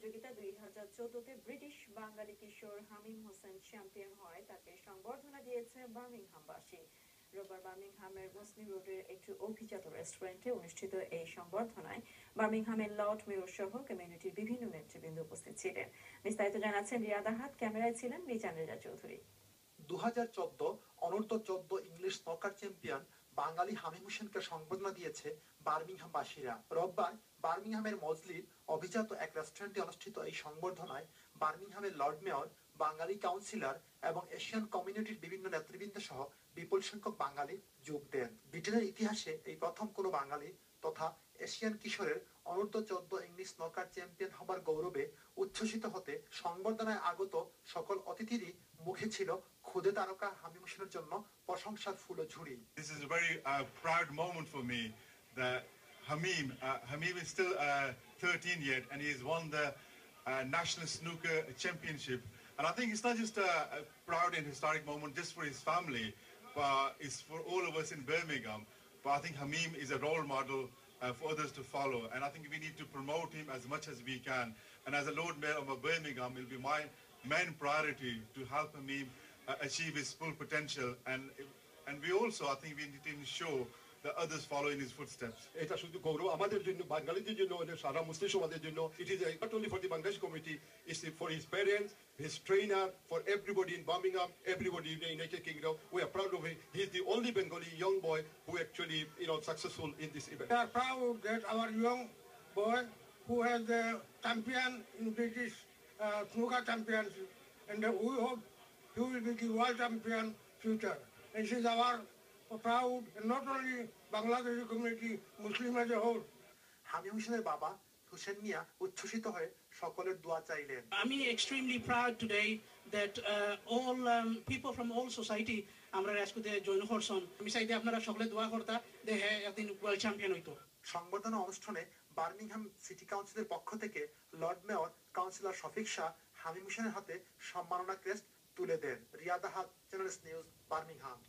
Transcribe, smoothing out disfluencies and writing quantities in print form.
প্রতিযোগিতা 2014-তে ব্রিটিশ বাঙালি কিশোর হামিম হোসেন চ্যাম্পিয়ন হয় তাকে সংবর্ধনা দিয়েছে বার্মিংহামবাসী। রোববার বার্মিংহামের মুসলিম রোডের একটি অভিজাত রেস্টুরেন্টে অনুষ্ঠিত এই সংবর্ধনায় বার্মিংহামের লর্ড মেয়র সহ কমিউনিটির বিভিন্ন নেতৃবৃন্দ উপস্থিত ছিলেন। বিস্তারিত জানাচ্ছেন রিয়াদ আহাদ, ক্যামেরায় ছিলেন রিচান রেজা চৌধুরী। 2014 অনূর্ধ্ব-14 ইংলিশ স্নুকার চ্যাম্পিয়ন বাঙালি হামিম হোসেনকে সংবর্ধনা দিয়েছে বার্মিংহামবাসীরা। রোববার বার্মিংহামের মজলির অভিজাত এক রেস্টুরেন্টে অনুষ্ঠিত এই সংবর্ধনায় বার্মিংহামের লর্ড মেয়র, বাঙালি কাউন্সিলর এবং এশিয়ান কমিউনিটির বিভিন্ন নেতৃবৃন্দ সহ বিপুল সংখ্যক বাঙালি যোগ দেন। ব্রিটেনের ইতিহাসে এই প্রথম কোনো বাঙালি তথা এশিয়ান কিশোরের অনূর্ধ্ব-14 ইংলিশ স্নুকার চ্যাম্পিয়ন হবার গৌরবে উচ্ছ্বসিত হতে সংবর্ধনায় আগত সকল অতিথিরই মুখে ছিল খুদে তারকা হামিম হোসেনের জন্য প্রশংসার ফুল ঝুড়ি। This is a very proud moment for me that Hamim is still 13 yet, and he has won the National Snooker Championship. And I think it's not just a proud and historic moment just for his family, but it's for all of us in Birmingham. But I think Hamim is a role model for others to follow, and I think we need to promote him as much as we can. And as a Lord Mayor of Birmingham, it will be my main priority to help Hamim achieve his full potential, and we also, I think we need to ensure that others follow in his footsteps. এটা শুধু গৌরব আমাদের জন্য, বাঙালিদের জন্য, সারা মুসলিম সমাজের জন্য। It is not only for the Bangladesh community, it's for his parents, his trainer, for everybody in Birmingham, everybody in the United Kingdom. We are proud of him. He's the only Bengali young boy who actually, successful in this event. We are proud that our young boy who has the champion in British snooker championship, and we hope he will be the world champion future. And this is our proud, and not only Bangladeshi community, Muslim as a whole. হামিম হোসেনের বাবা হোসেন মিয়া উচ্ছ্বসিত হয়ে সকলের দোয়া চাইলেন। I'm extremely proud today that all people from all society আমরা আজকে join করছেন। আমি চাই যে আপনারা সকলে দোয়া করতা দেখে একদিন ওয়ার্ল্ড চ্যাম্পিয়ন হইতো। সংবর্ধনা অনুষ্ঠানে বার্মিংহাম সিটি কাউন্সিলের পক্ষ থেকে lord mayor councillor Shafiq Shah Hamim হোসেনের হাতে সম্মাননা ক্রেস্ট তুলে দেন। Riyad Ahad, channel news, Birmingham.